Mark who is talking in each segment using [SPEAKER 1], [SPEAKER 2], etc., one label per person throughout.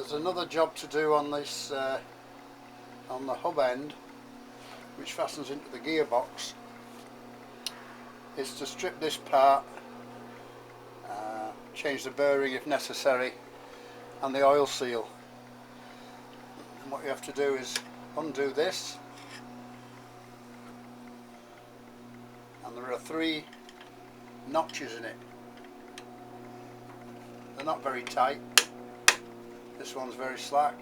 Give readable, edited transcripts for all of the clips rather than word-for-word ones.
[SPEAKER 1] There's another job to do on this, on the hub end, which fastens into the gearbox, is to strip this part, change the bearing if necessary, and the oil seal. And what you have to do is undo this, and there are 3 notches in it. They're not very tight. This one's very slack.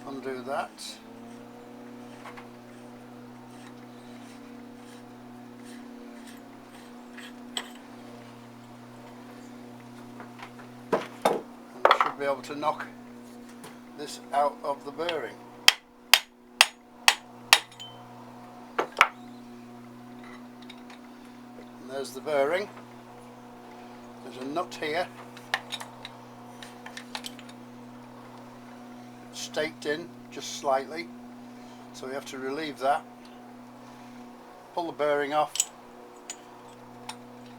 [SPEAKER 1] Undo that. And you should be able to knock this out of the bearing. And there's the bearing. There's a nut here, staked in just slightly, so we have to relieve that, pull the bearing off,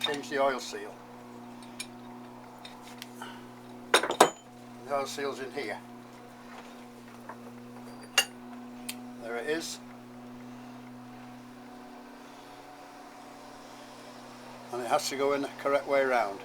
[SPEAKER 1] change the oil seal. The oil seal's in here. There it is. And it has to go in the correct way round.